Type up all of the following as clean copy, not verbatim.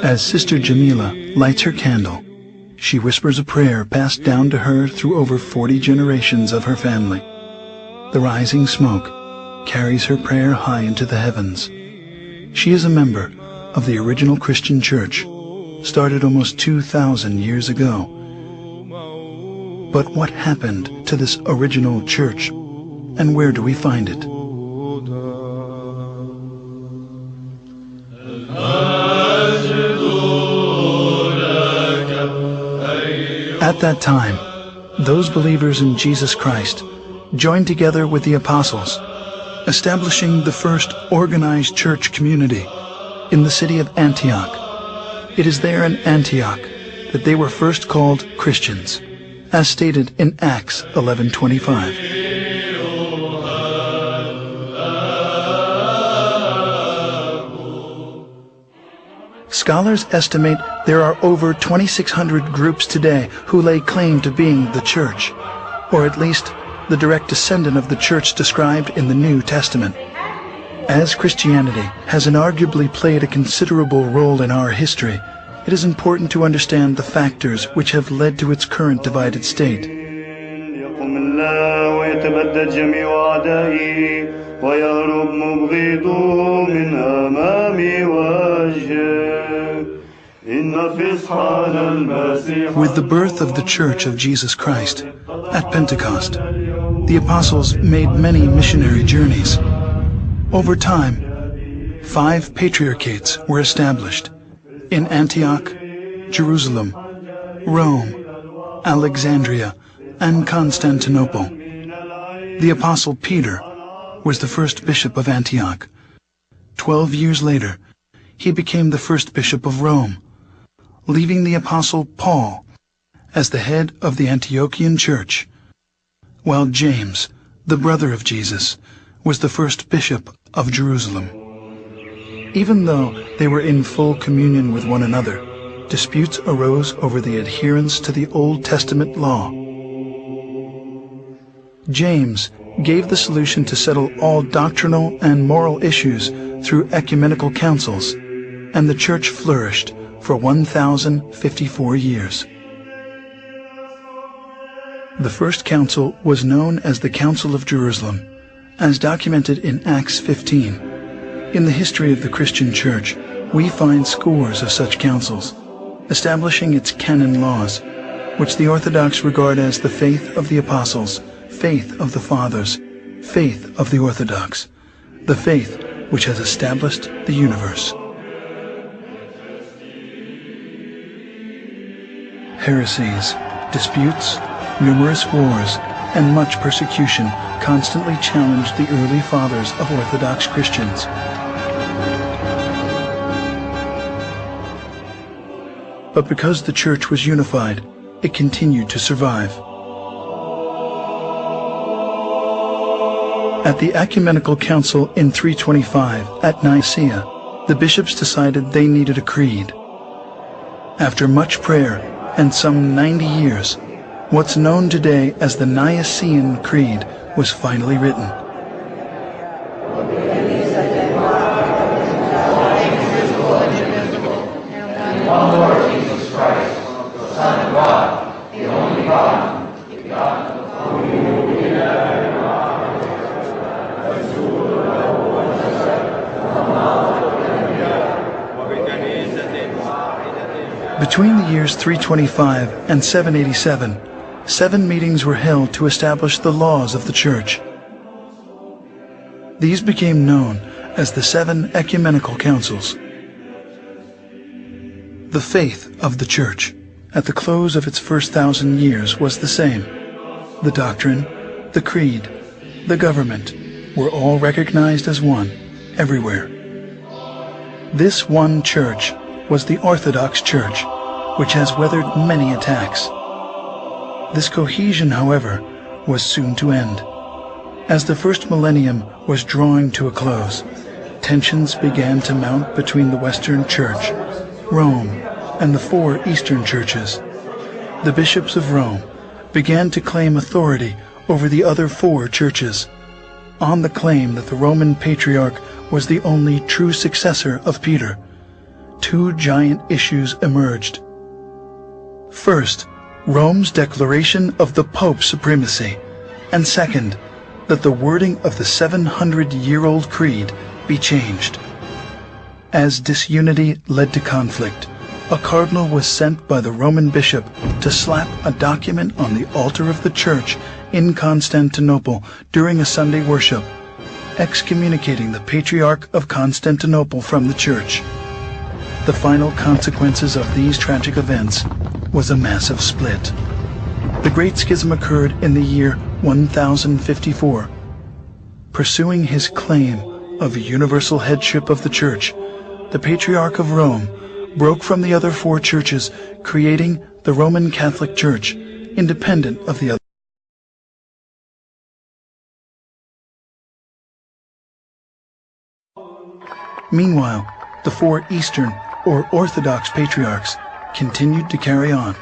As Sister Jamila lights her candle, she whispers a prayer passed down to her through over 40 generations of her family. The rising smoke carries her prayer high into the heavens. She is a member of the original Christian church, started almost 2,000 years ago. But what happened to this original church, and where do we find it? At that time, those believers in Jesus Christ joined together with the apostles, establishing the first organized church community in the city of Antioch. It is there in Antioch that they were first called Christians, as stated in Acts 11:25. Scholars estimate there are over 2,600 groups today who lay claim to being the church, or at least the direct descendant of the church described in the New Testament. As Christianity has inarguably played a considerable role in our history, it is important to understand the factors which have led to its current divided state. With the birth of the Church of Jesus Christ at Pentecost, the apostles made many missionary journeys. Over time, 5 patriarchates were established in Antioch, Jerusalem, Rome, Alexandria, and Constantinople. The apostle Peter was the first bishop of Antioch. 12 years later, he became the first bishop of Rome, leaving the apostle Paul as the head of the Antiochian church, while James, the brother of Jesus, was the first bishop of Jerusalem. Even though they were in full communion with one another, disputes arose over the adherence to the Old Testament law. James gave the solution to settle all doctrinal and moral issues through ecumenical councils, and the church flourished for 1,054 years. The first council was known as the Council of Jerusalem, as documented in Acts 15. In the history of the Christian Church, we find scores of such councils, establishing its canon laws, which the Orthodox regard as the faith of the apostles, faith of the fathers, faith of the Orthodox, the faith which has established the universe. Heresies, disputes, numerous wars, and much persecution constantly challenged the early fathers of Orthodox Christians. But because the church was unified, it continued to survive. At the Ecumenical Council in 325 at Nicaea, the bishops decided they needed a creed. After much prayer and some 90 years, what's known today as the Nicene Creed was finally written. Between the years 325 and 787, 7 meetings were held to establish the laws of the Church. These became known as the 7 Ecumenical Councils. The faith of the Church at the close of its first 1,000 years was the same. The doctrine, the creed, the government were all recognized as one everywhere. This one church was the Orthodox Church, which has weathered many attacks. This cohesion, however, was soon to end. As the first millennium was drawing to a close, tensions began to mount between the Western Church, Rome, and the 4 Eastern churches. The bishops of Rome began to claim authority over the other 4 churches, on the claim that the Roman Patriarch was the only true successor of Peter. two giant issues emerged. First, Rome's declaration of the Pope's supremacy, and second, that the wording of the 700-year-old creed be changed. As disunity led to conflict, a cardinal was sent by the Roman bishop to slap a document on the altar of the church in Constantinople during a Sunday worship, excommunicating the Patriarch of Constantinople from the church. The final consequences of these tragic events was a massive split. The Great Schism occurred in the year 1054. Pursuing his claim of universal headship of the Church, the Patriarch of Rome broke from the other four churches, creating the Roman Catholic Church, independent of the other. Meanwhile, the four Eastern or Orthodox Patriarchs continued to carry on.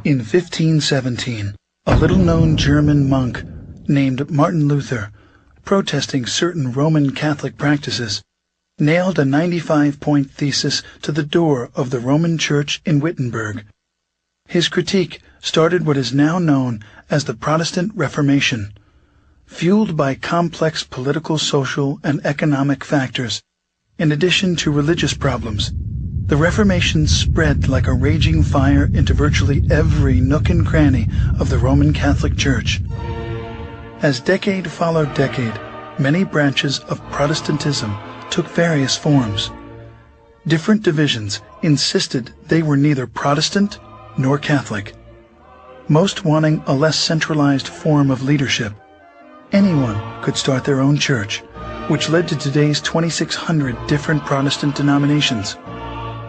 In 1517, a little-known German monk named Martin Luther, protesting certain Roman Catholic practices, nailed a 95-point thesis to the door of the Roman Church in Wittenberg. His critique started what is now known as the Protestant Reformation. Fueled by complex political, social, and economic factors, in addition to religious problems, the Reformation spread like a raging fire into virtually every nook and cranny of the Roman Catholic Church. As decade followed decade, many branches of Protestantism took various forms. Different divisions insisted they were neither Protestant nor Catholic, most wanting a less centralized form of leadership. Anyone could start their own church, which led to today's 2,600 different Protestant denominations.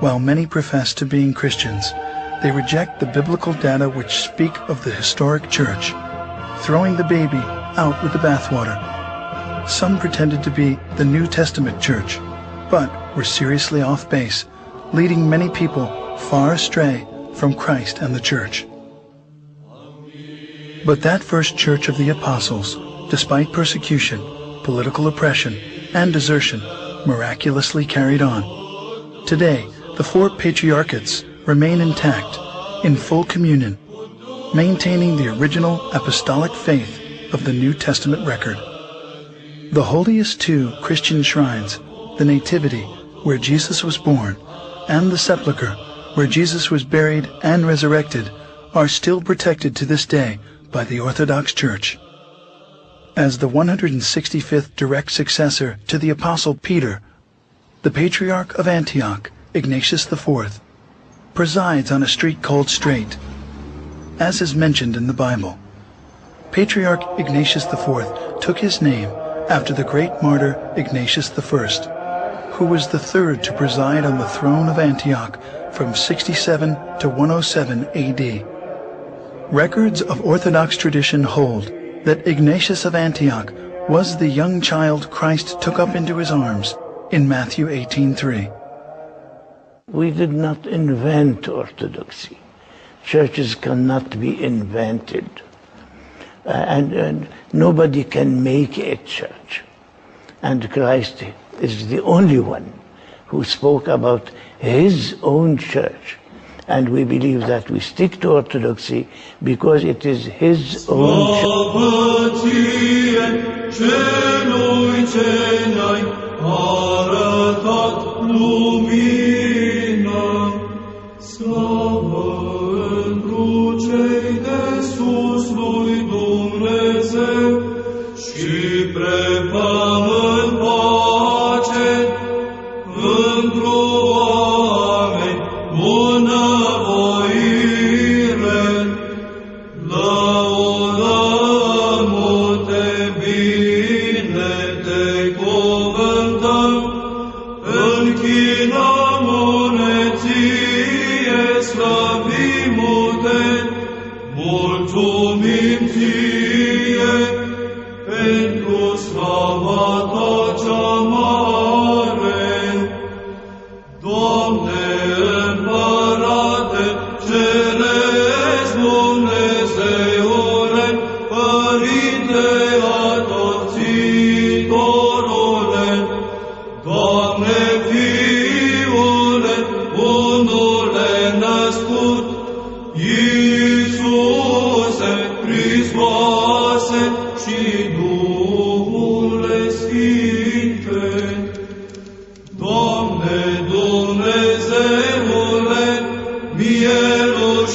While many profess to being Christians, they reject the biblical data which speak of the historic church, throwing the baby out with the bathwater. Some pretended to be the New Testament church, but were seriously off base, leading many people far astray from Christ and the church. But that first church of the apostles, despite persecution, political oppression, and desertion, miraculously carried on. Today, the four patriarchates remain intact, in full communion, maintaining the original apostolic faith of the New Testament record. The holiest two Christian shrines, the Nativity, where Jesus was born, and the Sepulchre, where Jesus was buried and resurrected, are still protected to this day by the Orthodox Church. As the 165th direct successor to the Apostle Peter, the Patriarch of Antioch, Ignatius IV, presides on a street called Straight, as is mentioned in the Bible. Patriarch Ignatius IV took his name after the great martyr Ignatius I, who was the third to preside on the throne of Antioch from 67 to 107 AD. Records of Orthodox tradition hold that Ignatius of Antioch was the young child Christ took up into his arms in Matthew 18:3. We did not invent orthodoxy. Churches cannot be invented. And nobody can make a church. And Christ is the only one who spoke about his own church. And we believe that we stick to orthodoxy because it is his own Părinte adopțitorule,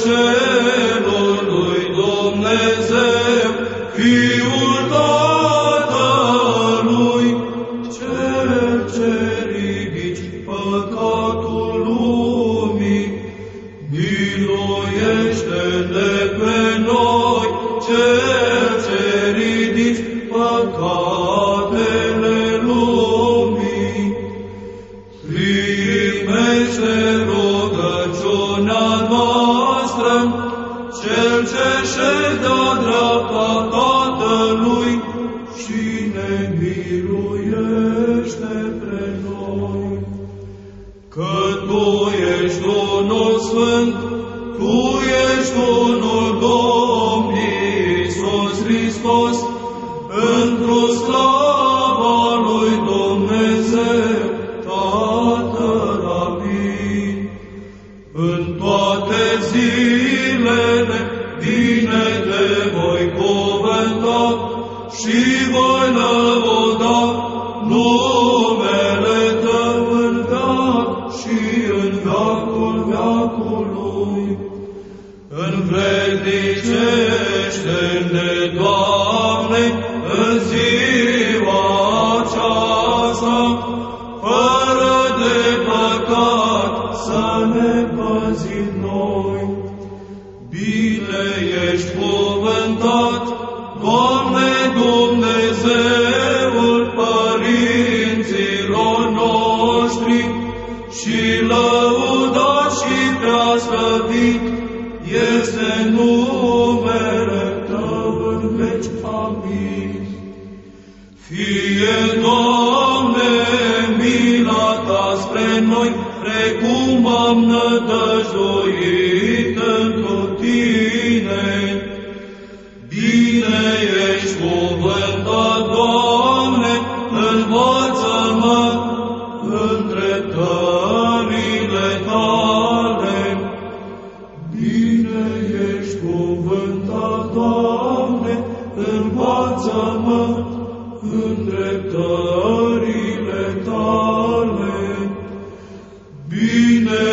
Ierușelul lui Dumnezeu, Fiul Tatălui, Cel ce ridici păcatul lumii, miluiește-ne pe noi, Cel ce ridici păcatele lumii. Primește rugăciunea noastră, Cel ce ședea dreapta Tatălui și ne miluiește pe noi. Că Tu ești unul Sfânt, Tu ești unul Domn Iisus Hristos, într-o slava lui Dumnezeu, Tatăl Amin. În toate zilele bine Te voi cuvânta și voi lăuda numele Tău în veac și în veacul veacului. Învrednicește-ne, Doamne, în ziua aceasta, fără de păcat să ne păzim noi. Bine ești cuvântat, Doamne Dumnezeul părinților noștri, și lăudat și preaslăvit este numele Tău în veci. Amin. Fie, Doamne, mila Ta spre noi, precum am nădăjduit întru Tine. Bine ești cuvântat, Doamne, învață-mă în dreptările Tale. Bine ești cuvântat, Doamne, învață-mă în dreptările Tale. Bine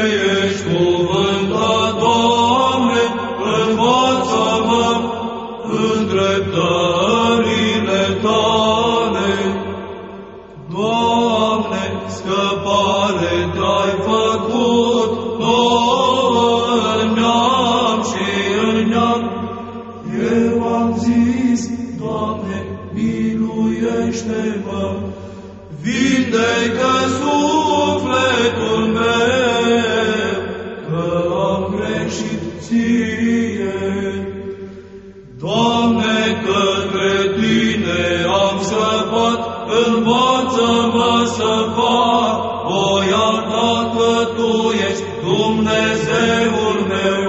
ești cuvântat, Doamne, învață-mă în dreptările Tale. Doamne, scăpare Te-ai făcut nouă în neam și în neam. Eu am zis, Doamne, miluiește-mă, vindecă sufletul meu, că am greșit Ție. Doamne, către Tine am scăpat, învață-mă să fac voia Ta, că Tu ești Dumnezeul meu